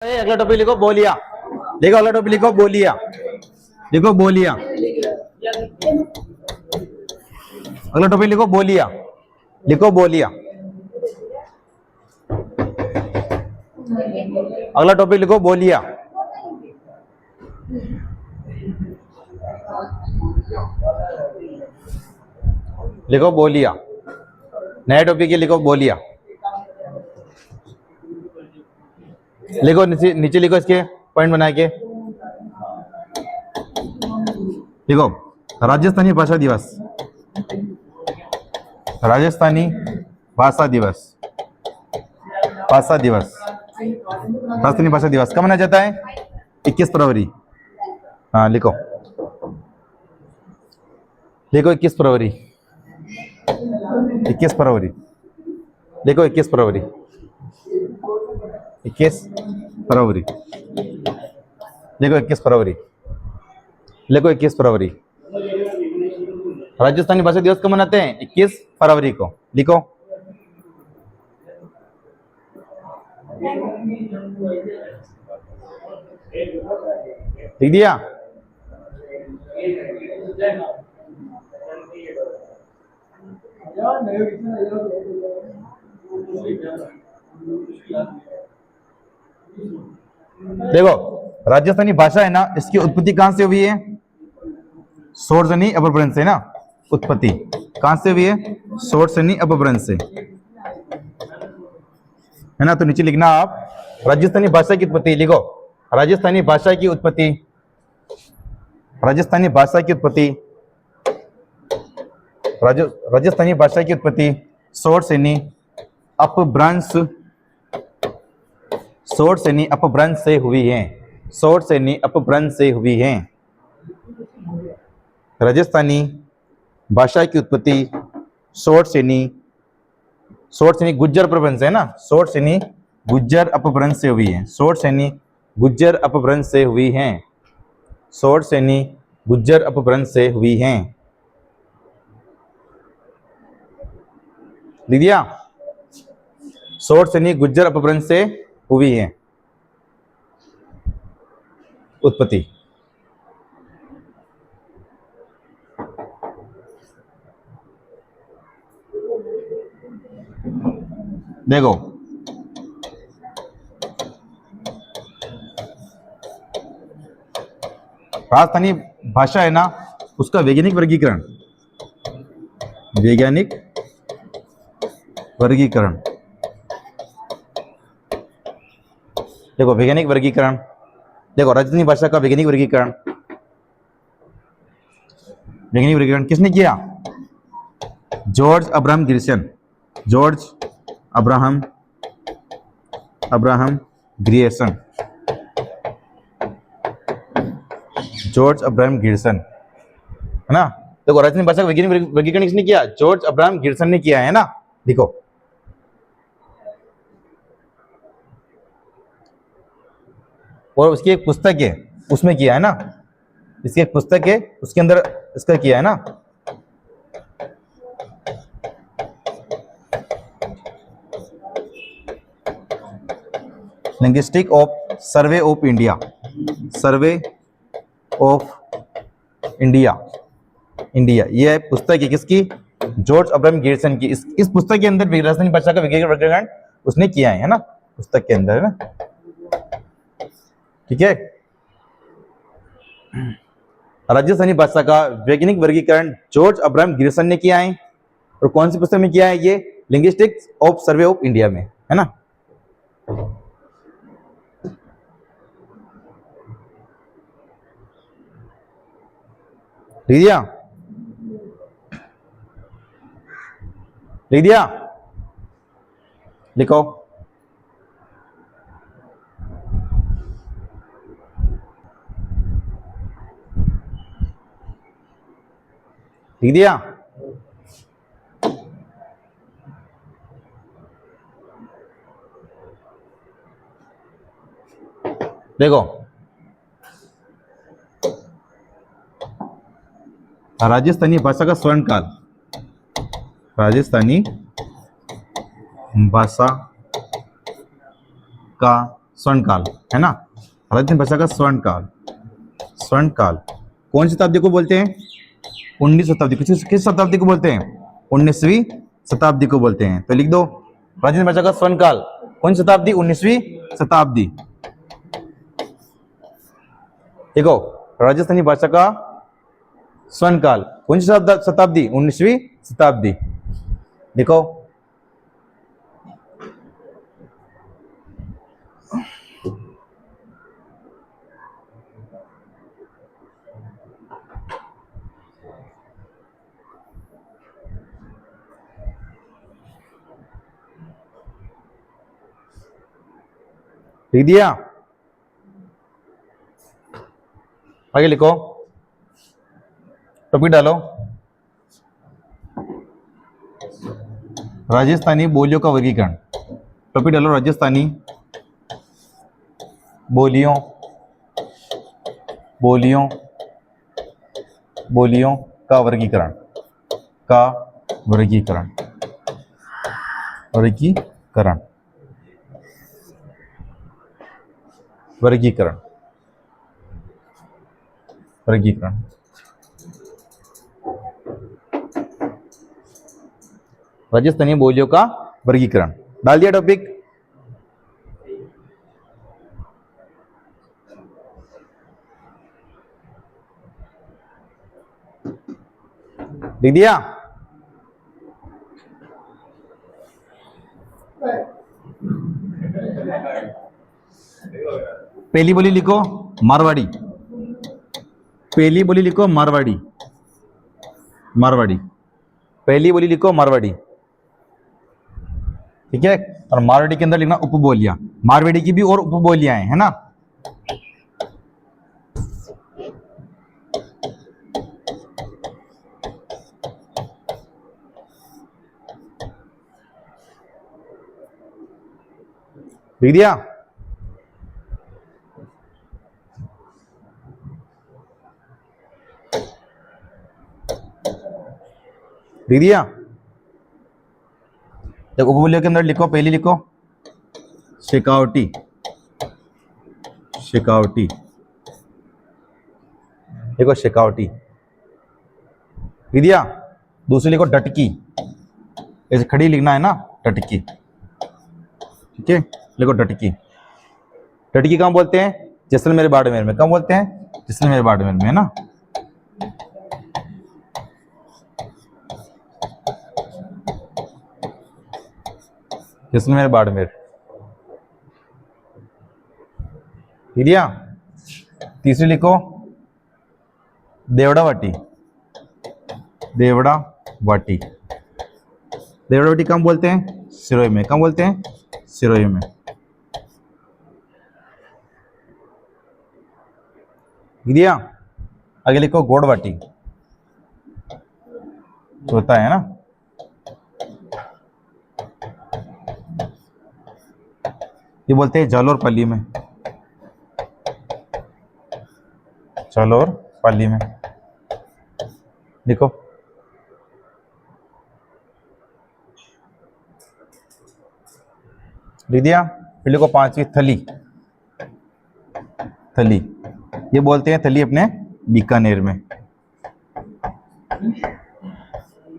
अगला टॉपिक लिखो बोलिया। देखो अगला टॉपिक लिखो बोलिया। लिखो बोलिया। अगला टॉपिक लिखो बोलिया। लिखो बोलिया। अगला टॉपिक लिखो बोलिया। लिखो बोलिया। नया टॉपिक है, लिखो बोलिया। लिखो नीचे नीचे लिखो, इसके पॉइंट बना के लिखो। राजस्थानी भाषा दिवस। राजस्थानी भाषा दिवस। भाषा दिवस। राजस्थानी भाषा दिवस कब मनाया जाता है? 21 फरवरी। हाँ लिखो। लिखो 21 फरवरी। 21 फरवरी। लिखो 21 फरवरी। 21 फरवरी। लिखो 21 फरवरी। लिखो 21 फरवरी। राजस्थानी भाषा दिवस कब मनाते हैं? 21 फरवरी को। लिखो। लिख दिया? देखो राजस्थानी भाषा है ना, इसकी उत्पत्ति कहां से हुई है? शोरजनी अपभ्रंश से ना। उत्पत्ति कहां से हुई है? शोरजनी अपभ्रंश से, है ना। तो नीचे लिखना आप राजस्थानी भाषा की उत्पत्ति। लिखो राजस्थानी भाषा की उत्पत्ति। राजस्थानी भाषा की उत्पत्ति। राजस्थानी भाषा की उत्पत्ति शोरसेनी अपभ्रंश। शोरसेनी अपभ्रंश से हुई है। शोरसेनी अपभ्रंश से हुई है। राजस्थानी भाषा की उत्पत्ति शोरसेनी गुज्जर अपभ्रंश है ना। शोरसेनी गुज्जर अपभ्रंश से हुई है। शोरसेनी गुज्जर अपभ्रंश से हुई है। शोरसेनी गुज्जर अपभ्रंश से हुई है। लिख दिया? शोरसेनी गुज्जर अपभ्रंश से हुई है उत्पत्ति। देखो राजस्थानी भाषा है ना, उसका वैज्ञानिक वर्गीकरण। वैज्ञानिक वर्गीकरण। देखो वैज्ञानिक वर्गीकरण। देखो राजस्थानी भाषा का वैज्ञानिक वर्गीकरण। वैज्ञानिक वर्गीकरण किसने किया? George Abraham Grierson. George Abraham Grierson. George Abraham Grierson, है ना। देखो राजस्थानी भाषा का वैज्ञानिक वर्गीकरण किसने किया? जॉर्ज अब्राहम ग्रियर्सन ने किया है ना। देखो और उसकी एक पुस्तक है, उसमें किया है ना। इसकी एक पुस्तक है, उसके अंदर इसका किया है ना। Linguistic of survey of India. Survey of India. India ये पुस्तक है किसकी? जॉर्ज अब्राहम ग्रियर्सन की। इस पुस्तक के अंदर राजस्थानी भाषा का वैज्ञानिक वर्गीकरण उसने किया है ना, पुस्तक के अंदर, है ना। ठीक है। राजस्थानी भाषा का वैज्ञानिक वर्गीकरण जॉर्ज अब्राहम ग्रियर्सन ने किया है। और कौन सी पुस्तक में किया है? ये linguistics of survey of India में, है ना। लिख दिया? लिख दिया? लिखो। लिख दिया? देखो राजस्थानी भाषा का स्वर्णकाल। राजस्थानी भाषा का स्वर्ण काल, है ना, राजस्थानी भाषा का स्वर्ण काल। स्वर्ण काल कौन सी शताब्दी को बोलते हैं? 19वीं शताब्दी। किस शताब्दी को बोलते हैं? 19वीं शताब्दी को बोलते हैं। तो लिख दो राजस्थानी भाषा का स्वर्ण काल कौन सी शताब्दी? 19वीं शताब्दी। देखो राजस्थानी भाषा का स्वर्ण काल कौन सी शताब्दी? 19वीं शताब्दी। देखो लिख दिया, आगे लिखो, टॉपिक डालो, राजस्थानी बोलियों का वर्गीकरण। टॉपिक डालो राजस्थानी बोलियों बोलियों बोलियों का वर्गीकरण, का वर्गीकरण, वर्गीकरण, वर्गीकरण, वर्गीकरण। राजस्थानी बोलियों का वर्गीकरण डाल दिया टॉपिक। लिख दिया, पहली बोली लिखो मारवाड़ी, पहली बोली लिखो मारवाड़ी, मारवाड़ी, पहली बोली लिखो मारवाड़ी, ठीक है। और मारवाड़ी के अंदर लिखना उपबोलियां, मारवाड़ी की भी और उपबोलियां हैं, है ना। लिख दिया, लिख दिया। देखो उपबोलियों के अंदर लिखो, पहली लिखो शेखावटी, शेखावटी, देखो शेखावटी, लिख दिया। दूसरी लिखो डटकी, ऐसे खड़ी लिखना है ना, डटकी, ठीक है, लिखो डटकी। डटकी कहाँ बोलते हैं? जैसलमेर बाड़मेर में। कहाँ बोलते हैं? जैसलमेर बाड़मेर में, है ना। जैसलमेर बाड़मेर, ठीक दिया। तीसरी लिखो देवड़ा वाटी, देवड़ा वाटी, देवड़ा वाटी कहाँ बोलते हैं? सिरोही में। कहाँ बोलते हैं? सिरोही में। दिया। आगे लिखो गोड़वाटी, होता है ना। ये बोलते हैं जालोर पाली में, जालोर पाली में, लिखो। लिख दिया। फिर लिखो पांचवी थली, थली, ये बोलते हैं थली अपने बीकानेर में,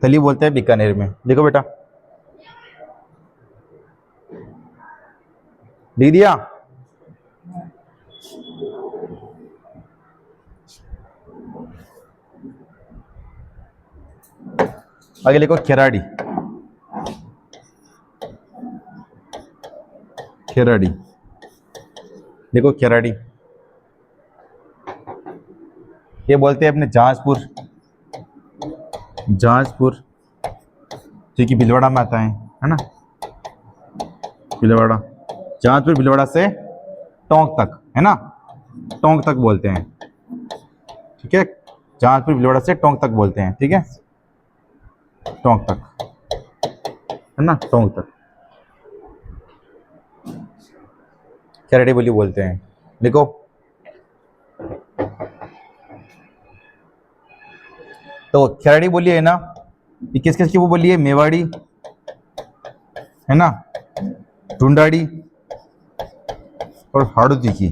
थली बोलते हैं बीकानेर में। देखो बेटा, लिख दिया। आगे लिखो खेराड़ी, खेराड़ी, देखो खेराड़ी, ये बोलते हैं अपने जहाजपुर, जहाजपुर जो कि भीलवाड़ा में आता है ना, भीलवाड़ा, जहाजपुर भीलवाड़ा से टोंक तक, है ना, टोंक तक बोलते हैं, ठीक है। जहाजपुर भीलवाड़ा से टोंक तक बोलते हैं, ठीक है, टोंक तक, है ना, टोंक तक खेराड़ी बोली बोलते हैं। लिखो। तो खेराड़ी बोली है ना, ये किस किस की वो बोली है? मेवाड़ी, है ना, ढूंढाड़ी, और हाड़ौती की।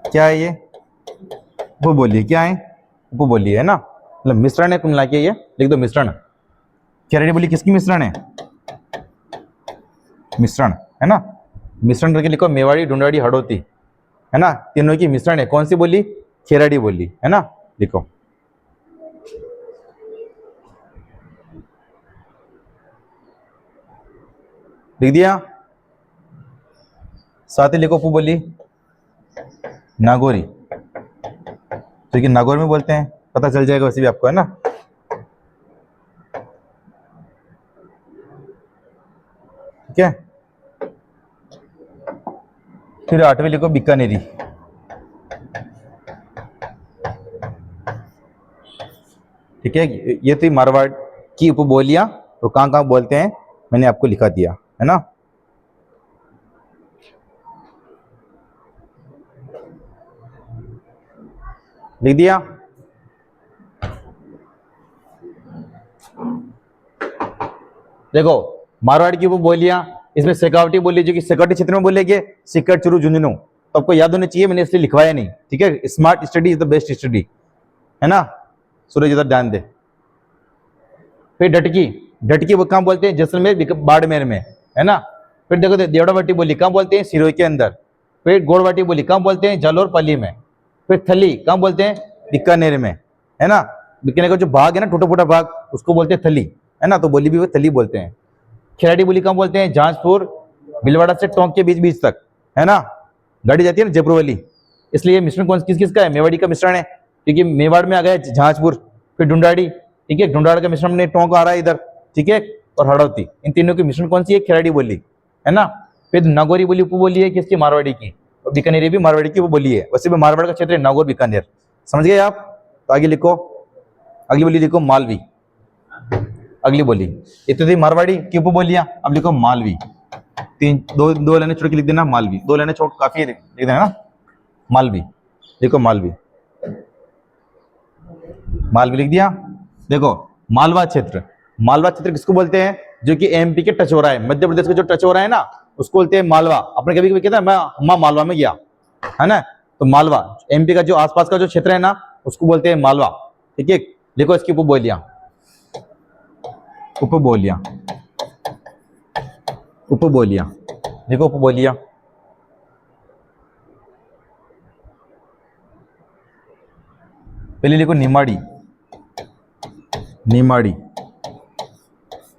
क्या है ये? उपबोली। क्या है? उपबोली है ना, मतलब मिश्रण है कुल मिला के। ये लिख दो मिश्रण। खेराड़ी बोली किसकी मिश्रण है? मिश्रण है ना, मिश्रण करके लिखो मेवाड़ी, ढूंढाड़ी, हाड़ौती है ना, तीनों की मिश्रण है। कौन सी बोली? खेराड़ी बोली है ना, लिखो। लिख दिया? साथ ही लिखो उपबोली नागौरी, तो कि नागौर में बोलते हैं, पता चल जाएगा वैसे भी आपको है ना। ठीक है, फिर 8वीं लिखो बीकानेरी। ठीक है, ये थी मारवाड़ की उपबोलियां और कहाँ कहाँ बोलते हैं मैंने आपको लिखा दिया है ना। लिख दिया? देखो मारवाड़ की उपबोलियां, इसमें शेखावटी बोली जो कि शेखावटी क्षेत्र में बोलेंगे, सिक्कर, चुरू, झुंझुनू, तो आपको याद होनी चाहिए, मैंने इसलिए लिखवाया नहीं। ठीक है, smart study is the best study है ना। सूरज इधर ध्यान दे। फिर डटकी, डटकी वो कहाँ बोलते हैं? जैसलमेर, बाड़मेर में है ना। फिर देखो देवड़ावाटी बोली कहाँ बोलते हैं? सिरोही के अंदर। फिर गोड़वाटी बोली कहाँ बोलते हैं? जालोर, पाली में। फिर थली कहाँ बोलते हैं? बीकानेर में है ना। बीकानेर का जो भाग है ना, टूटा फूटा भाग, उसको बोलते हैं थली है ना, तो बोली भी वो थली बोलते हैं। खेराड़ी बोली कहाँ बोलते हैं? जांजपुर, भीलवाड़ा से टोंक के बीच बीच तक है ना, गाड़ी जाती है ना जयपुर वाली। इसलिए मिश्रण कौन किस किस का है? मेवाड़ी का मिश्रण है, क्योंकि मेवाड़ में आ गया जांजपुर, फिर ढूंढाड़ी। ठीक है, ढूंढाड़ का मिश्रण में टोंक आ रहा है इधर। ठीक है, और हाड़ौती, इन तीनों की मिश्रण कौन सी है? खेराड़ी बोली है ना। फिर नागौरी बोली उपबोली है किसकी? मारवाड़ी की। और बीकानेरी भी मारवाड़ी की उपबोली है, वैसे भी मारवाड़ का क्षेत्र है नागौर, बीकानेर। समझ गए आप? तो आगे लिखो, अगली बोली लिखो मालवी। अगली बोली इतनी थी मारवाड़ी की उपबोलियां, अब लिखो मालवी। दो लाइनें छोड़ के लिख देना मालवी, 2 लाइनें छोड़ काफी लिख देना ना, मालवी। देखो मालवी, मालवी लिख दिया। देखो मालवा क्षेत्र, मालवा क्षेत्र किसको बोलते हैं? जो कि एमपी के टच हो रहा है, मध्य प्रदेश का जो टच हो रहा है ना, उसको बोलते हैं मालवा। अपने कभी कभी कहता है मैं मालवा में गया है ना, तो मालवा एमपी का जो आसपास का जो क्षेत्र है ना, उसको बोलते हैं मालवा। ठीक है, देखो इसकी उपबोलियां, उपबोलियां, उपबोलियां, देखो उपबोलियां। पहले लिखो निमाड़ी, निमाड़ी,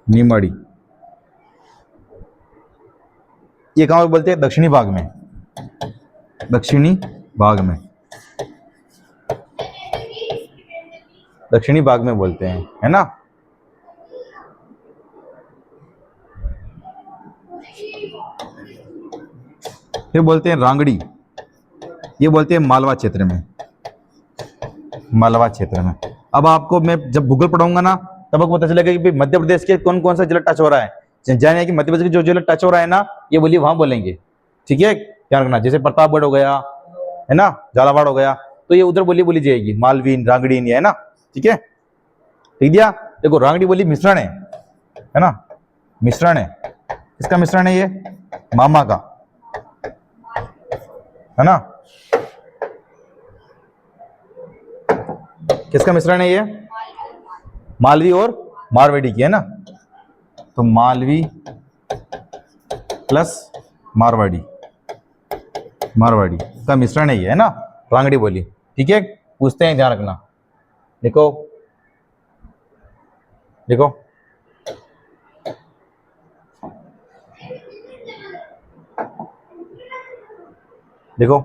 निमाड़ी। ये कहां पे बोलते हैं? दक्षिणी भाग में, दक्षिणी भाग में, दक्षिणी भाग में बोलते हैं है ना। फिर बोलते हैं रांगड़ी, ये बोलते हैं मालवा क्षेत्र में, मालवा क्षेत्र में। अब आपको मैं जब भूगोल पढ़ाऊंगा ना, तब आपको पता चलेगा कि मध्य प्रदेश के कौन कौन सा जिला टच हो रहा है। जानिए कि मध्य प्रदेश के जो जिला टच हो रहा है ना, ये बोलिए वहां बोलेंगे। ठीक है, ध्यान रखना। जैसे प्रतापगढ़ हो गया है ना, झालावाड़ हो गया, तो ये उधर बोली बोली जाएगी, मालवीन, रांगड़ीन, है ना। ठीक है, ठीक दिया। देखो रांगड़ी बोली मिश्रण है ना, मिश्रण है। किसका मिश्रण है? ये मामा का है ना। किसका मिश्रण है? ये मालवी और मारवाड़ी की है ना, तो मालवी प्लस मारवाड़ी, मारवाड़ी का मिश्रण है ये है ना, रांगड़ी बोली। ठीक है, पूछते हैं, ध्यान रखना। देखो देखो देखो,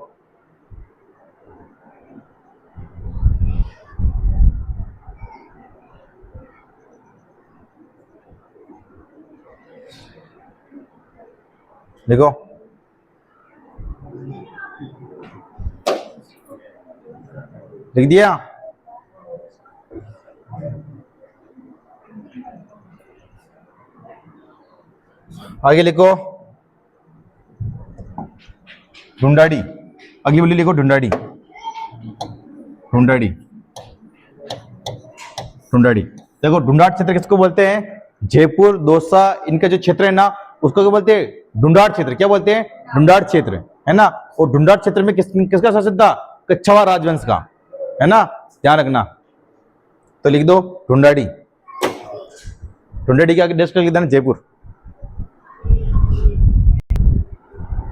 देखो लिख दिया? आगे लिखो ढूंढाड़ी। अगली बोली लिखो ढूंढाड़ी, ढूंढाड़ी, ढूंढाड़ी। देखो ढूंढाड़ क्षेत्र किसको बोलते हैं? जयपुर, दौसा, इनका जो क्षेत्र है ना, उसको क्या बोलते हैं? ढूंढाड़ क्षेत्र। क्या बोलते हैं? ढूंढाड़ क्षेत्र है ना। और ढूंढाट क्षेत्र में किसका शासन था? कच्छवा राजवंश का, है ना, ध्यान रखना। तो लिख दो ढूंढाड़ी। ढूंढाड़ी के आगे डेस्क लिख देना जयपुर।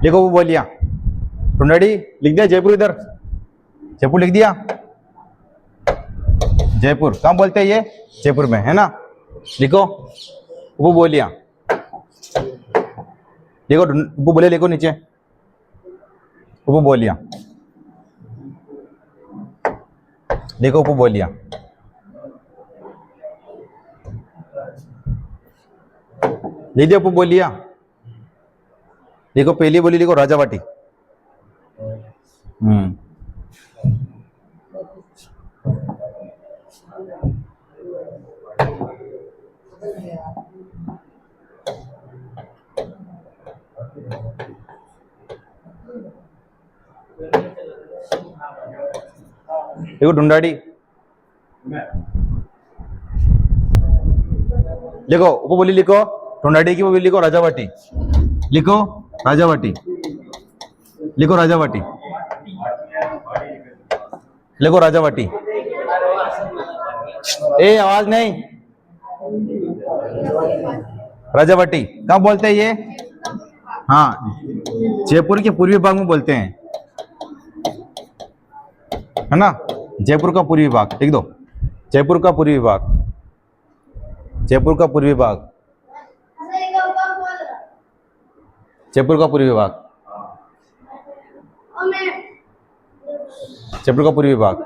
लिखो वो बोलिया ढूंढाड़ी लिख दिया, जयपुर इधर, जयपुर लिख दिया। जयपुर कहाँ बोलते हैं ये? जयपुर में, है ना। लिखो वो बोलिया, देखो वो बोले, लिखो नीचे वो बोलिया, देखो वो बोलिया। लिख दिया वो बोलिया। देखो पहली बोली लिखो राजावाटी। देखो ढूंढाड़ी, लिखो वो बोली लिखो, ढूंढाड़ी की वो बोली लिखो राजावाटी, लिखो राजावाटी, लिखो राजावाटी, लिखो राजावाटी। ए आवाज नहीं, राजावाटी कहाँ बोलते हैं ये? हाँ, जयपुर के पूर्वी भाग में बोलते हैं, है ना। जयपुर का पूर्वी भाग लिख दो, जयपुर का पूर्वी भाग, जयपुर का पूर्वी भाग, जयपुर का पूर्वी भाग, जयपुर का पूर्वी भाग,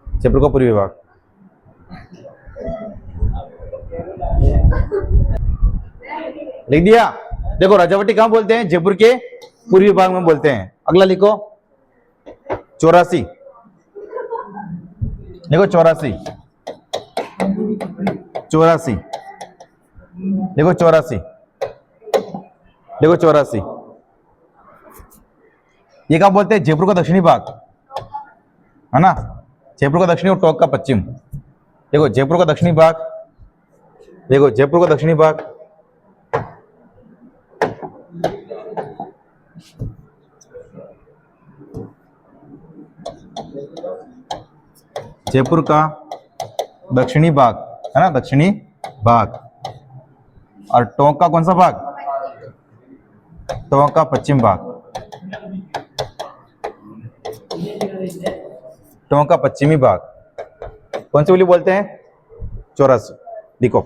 जयपुर का पूर्वी भाग। लिख दिया। देखो राजावटी कहां बोलते हैं? जयपुर के पूर्वी भाग में बोलते हैं। अगला लिखो 84, देखो 84, 84, देखो 84, देखो 84। ये कहां बोलते हैं? जयपुर का दक्षिणी भाग, है ना, जयपुर का दक्षिणी और टोंक का पश्चिम। देखो जयपुर का दक्षिणी भाग, देखो जयपुर का दक्षिणी भाग, जयपुर का दक्षिणी भाग, है ना, दक्षिणी भाग। और टोंक का कौन सा भाग? टोंक का पश्चिम भाग, टोंक का पश्चिमी भाग। कौन सी बोली बोलते हैं? 84। लिखो,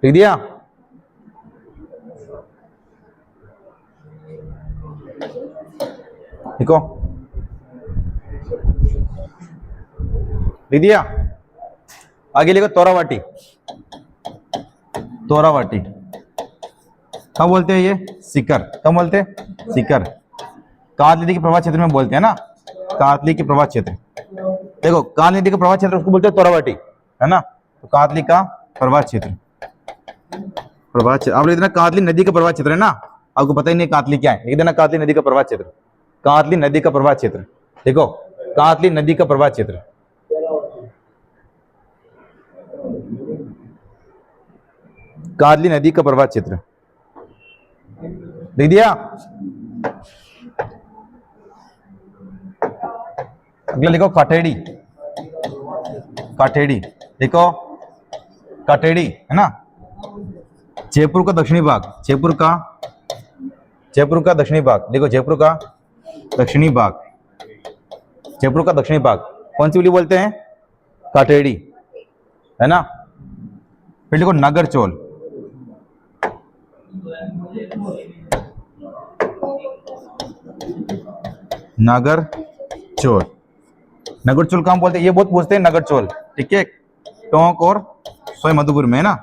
लिख दिया। लिखो, लिख दिया। आगे लिखो तोरावाटी, तोरावाटी कहाँ बोलते हैं ये? सीकर। कहाँ बोलते हैं? सीकर। कांत नदी के प्रवाह क्षेत्र में बोलते हैं ना, कांतली के प्रवाह क्षेत्र। देखो कांत नदी का प्रवाह क्षेत्र उसको बोलते हैं तोरावाटी, है ना। तो कांतली का प्रवाह क्षेत्र, प्रवाह क्षेत्र। आप लिख देना कांतली नदी का प्रवाह क्षेत्र, है ना। आपको पता ही नहीं कांतली क्या है, लिख देना कांतली नदी का प्रवाह क्षेत्र, कांतली नदी का प्रवाह क्षेत्र। देखो कांतली नदी का प्रवाह क्षेत्र, कांतली नदी का प्रवाह क्षेत्र। लिख दिया। अगला लिखो काठेड़ी, काठेड़ी। देखो काठेड़ी, है ना, जयपुर का दक्षिणी भाग, जयपुर का, जयपुर का दक्षिणी भाग। देखो जयपुर का दक्षिणी भाग, जयपुर का दक्षिणी भाग। कौन सी बोली बोलते हैं? काठेड़ी, है ना। फिर देखो नागरचौल, नागरचौल, नागरचौल कहां बोलते हैं? ये बहुत पूछते हैं नागरचौल, ठीक है। टोंक और सवाई माधोपुर में, है ना,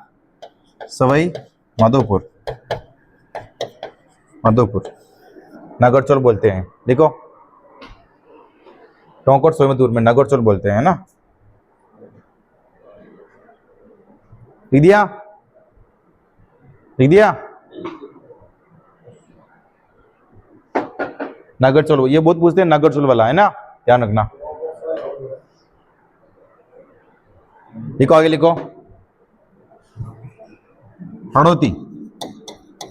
सवाई माधोपुर, माधोपुर नागरचौल बोलते हैं। देखो टोंक और सवाई माधोपुर में नागरचौल बोलते हैं, है ना। लिख दिया, लिख दिया। नागरचौल, ये बहुत पूछते हैं नागरचौल वाला, है ना, ध्यान रखना। लिखो आगे लिखो हड़ौती,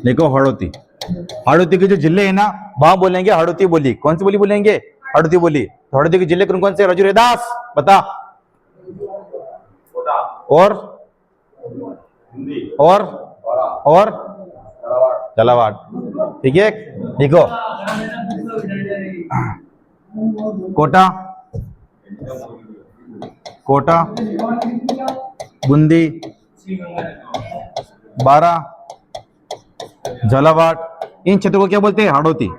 देखो हड़ौती, हड़ौती के जो जिले है ना वहां बोलेंगे हड़ौती बोली। कौन सी बोली बोलेंगे? हड़ौती बोली। तो हड़ौती के जिले कौन कौन से? रजू दास बता। और और और झालावाड़। ठीक है, देखो कोटा, कोटा, बूंदी, बारा, झालावाड़, इन क्षेत्रों को क्या बोलते हैं? हड़ौती,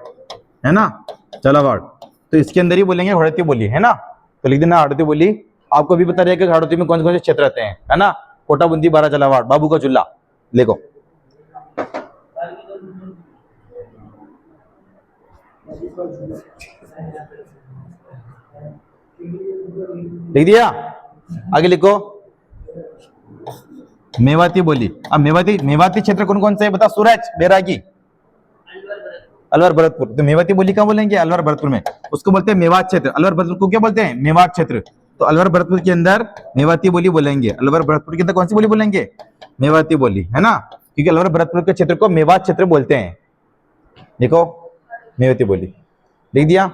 है ना, झालावाड़। तो इसके अंदर ही बोलेंगे हड़ौती बोली, है ना। तो लिख देना हड़ौती बोली। आपको भी पता रहेगा कि हड़ौती में कौन कौन से क्षेत्र रहते हैं, है ना। कोटा, बूंदी, बारा, झालावाड़, बाबू का चूल्हा। देखो लिख दिया। आगे लिखो मेवाती बोली। अब मेवाती, मेवाती क्षेत्र कौन कौन से है बता? सूरज, बैरागी, अलवर, भरतपुर। तो मेवाती बोली कहाँ बोलेंगे? अलवर भरतपुर में। उसको बोलते हैं मेवात क्षेत्र। अलवर भरतपुर को क्या बोलते हैं? मेवात क्षेत्र। तो अलवर भरतपुर के अंदर मेवाती बोली बोलेंगे। अलवर भरतपुर के अंदर कौन सी बोली बोलेंगे? मेवाती बोली, है ना, क्योंकि अलवर भरतपुर के क्षेत्र को मेवात क्षेत्र बोलते हैं। देखो मेवाती बोली लिख दिया।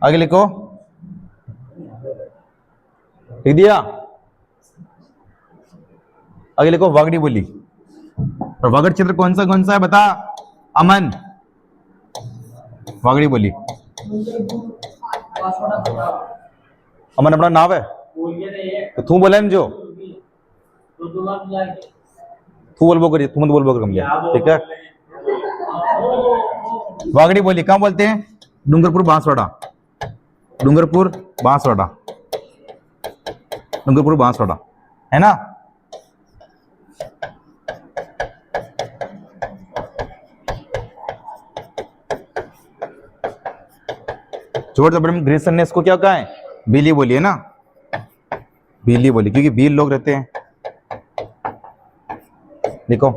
आगे लिखो, लिख दिया। आगे लिखो वागड़ी बोली। और वागड़ क्षेत्र कौन सा है बता? अमन, वागड़ी बोली। अमन अपना नाम है तो तू बोले जो तू बोलबो करिए, तू मत बोलबो कर कम, ठीक है। वागड़ी बोली कहाँ बोलते हैं? डूंगरपुर, बांसवाड़ा, डूंगरपुर, बांसवाड़ा, डूंगरपुर, बांसवाड़ा, है ना। जॉर्ज अब्राहम ग्रेसन ने इसको क्या कहा है? बीली बोली, है ना, बीली बोली, क्योंकि बील लोग रहते हैं। देखो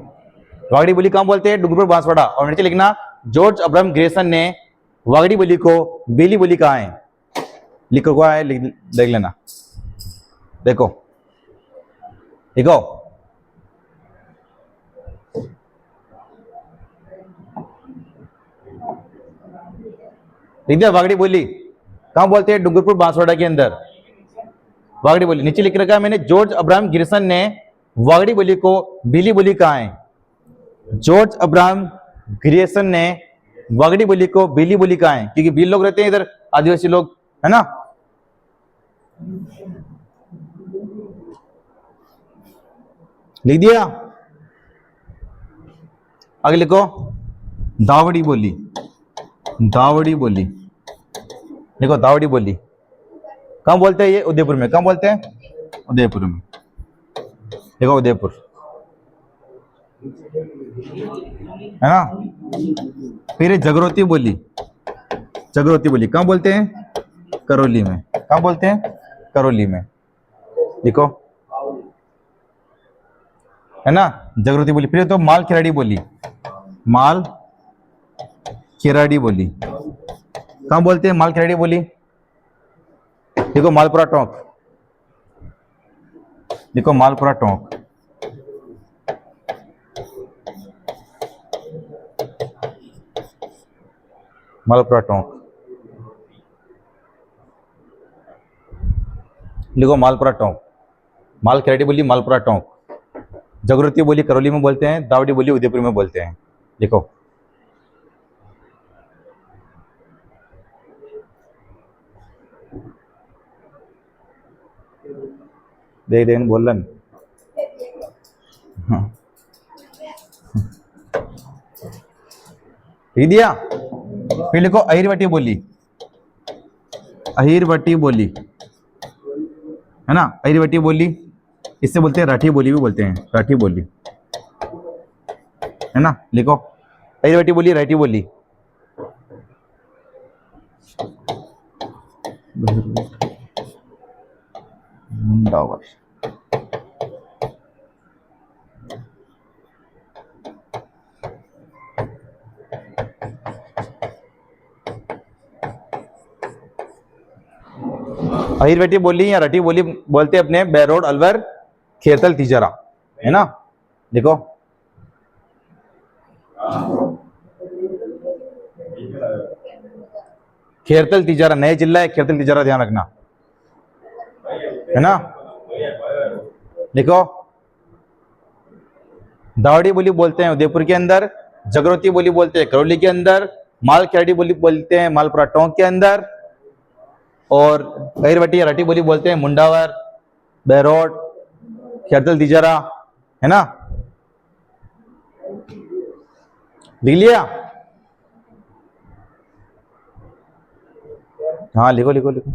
वागड़ी बोली कहाँ बोलते हैं? डूंगरपुर, बांसवाड़ा। और नीचे लिखना जॉर्ज अब्राहम ग्रेसन ने वागड़ी बोली को बीली बोली कहा है। लिखो क्या है, देख लेना। देखो देखो लिख दिया। वागड़ी बोली कहाँ बोलते हैं? डूंगरपुर, बांसवाड़ा के अंदर वागड़ी बोली। नीचे लिख रखा है मैंने जॉर्ज अब्राहम ग्रेसन ने वागड़ी बोली को बीली बोली कहा है। जॉर्ज अब्राहम ग्रेसन ने वागड़ी बोली को बीली बोली कहा है, क्योंकि बील लोग रहते हैं इधर, आदिवासी लोग, है ना। लिख दिया। आगे लिखो दावड़ी बोली, दावड़ी बोली। देखो दावड़ी बोली कहाँ बोलते हैं? ये उदयपुर में। कहाँ बोलते हैं? उदयपुर में। देखो उदयपुर, है ना। फिर जगरोती बोली, जगरोती बोली कहाँ बोलते हैं? करौली में। कहाँ बोलते हैं? करौली में। देखो, है ना, जगरोती बोली। फिर तो माल खिराड़ी बोली, माल खिराड़ी बोली कहाँ बोलते हैं? माल खिराड़ी बोली। देखो मालपुरा टोंक, देखो मालपुरा टोंक, मालपुरा टोंक। लिखो मालपुरा टोंक। माल खिराड़ी बोली मालपुरा टोंक। जगरोती बोली करौली में बोलते हैं, दावड़ी बोली उदयपुर में बोलते हैं। देखो देख देख बोल रहा। लिख दिया। फिर लिखो अहिरवटी बोली, अहिरवटी बोली, है ना, अहिरवटी बोली। इससे बोलते हैं राठी बोली भी बोलते हैं, राठी बोली, है ना। लिखो अहिरवटी बोली, राठी बोली। मुंडावर, अहिरवटी बोली या रटी बोली बोलते हैं अपने बैरोड अलवर खेरतल तिजारा, है ना। देखो खेरतल तिजारा नए जिला है, खेरतल तिजारा ध्यान रखना, है ना। देखो दावड़ी बोली बोलते हैं उदयपुर के अंदर, जगरोती बोली बोलते हैं करौली के अंदर, मालखेड़ी बोली बोलते हैं मालपुरा टोंक के अंदर, और अहिरवटी या रटी बोली बोलते हैं मुंडावर, बैरोड, खेरतल तिजारा, है ना। लिख लिया? हाँ लिखो लिखो लिखो।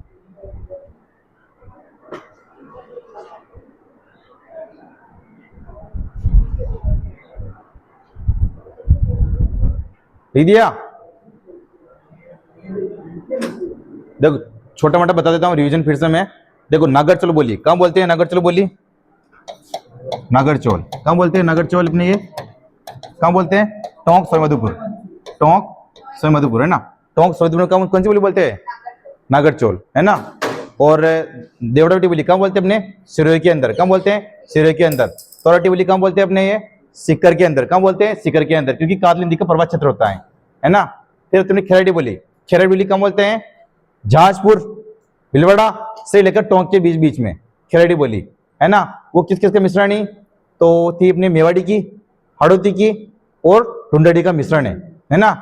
लिख दिया? देखो छोटा मोटा बता देता हूँ रिवीजन फिर से मैं। देखो नागरचोल बोली कहाँ बोलते हैं, नागरचोल बोली नागरचोल कहाँ बोलते हैं, नागरचोल अपने ये कहाँ बोलते हैं, टोंक सवाईमाधोपुर, टोंक सवाईमाधोपुर, है ना। टोंक सवाईमाधोपुर कौन सी बोली बोलते हैं, नागरचोल, है ना। और देवड़ावटी बोली कहाँ बोलते हैं अपने, सिरोही के अंदर, कहाँ बोलते हैं, सिरोही के अंदर। तोराटी बोली कहाँ बोलते हैं अपने ये, सीकर के अंदर, कहाँ बोलते हैं, सीकर के अंदर, क्योंकि कातली नदी का प्रवाह क्षेत्र होता है ना। फिर तुमने खेराडी बोली, खेराडी बोली कहाँ बोलते हैं, जहाजपुर भिलवाड़ा से लेकर टोंक के बीच बीच में खेराडी बोली, है ना। वो किस किस का मिश्रणी, तो थी अपने मेवाड़ी की, हाड़ौती की और ढूंढड़ी का मिश्रण है ना।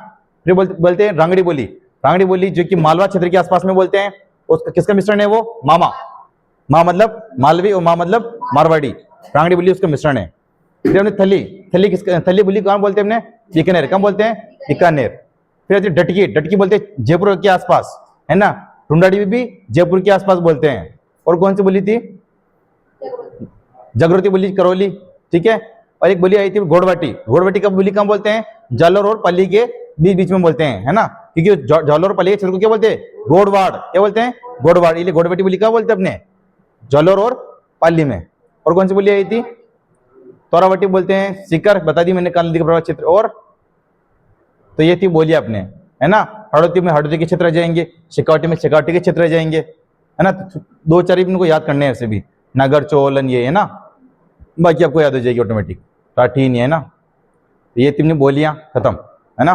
फिर बोलते हैं रांगड़ी बोली, रांगड़ी बोली जो कि मालवा क्षेत्र के आसपास में बोलते हैं, उसका किसका मिश्रण है वो, मामा, माँ मतलब मालवी और माँ मतलब मारवाड़ी, रांगड़ी बोली उसका मिश्रण है। फिर हमने थली, थली किसका, थली बोली कहाँ बोलते हैं हमने, बीकानेर, कहाँ बोलते हैं, बीकानेर। फिर डटकी, डटकी बोलते हैं जयपुर के आसपास, है ना। ढूंढड़ी भी जयपुर के आसपास बोलते हैं। और कौन सी बोली थी, जगरोती बोली करौली, ठीक है। और एक बोली आई थी घोड़वाटी, घोड़वाटी का बोली कहाँ बोलते हैं, जालोर और पल्ली के बीच बीच में बोलते हैं, है ना। क्योंकि जालोर और पल्ली के क्षेत्र को क्या बोलते हैं, गोड़वाड़, क्या बोलते हैं, गोड़वाड़, इसलिए घोड़वाटी बोली कहाँ बोलते हैं अपने, जालोर और पल्ली में। और कौन सी बोली आई थी, तोरावटी बोलते हैं, सीकर बता दी मैंने, काली नदी का प्रवाह क्षेत्र। और तो ये थी बोली अपने, है ना। हाड़ौती में हाड़ौती के क्षेत्र रह जाएंगे, शेखावटी में शेखावटी के क्षेत्र रह जाएंगे, है ना। तो दो चार इनको याद करने हैं ऐसे भी, नागरचोलन ये, है ना। बाकी आपको याद हो जाएगी ऑटोमेटिक, टाठी नहीं, है ना। ये तीन बोलियां खत्म, है ना।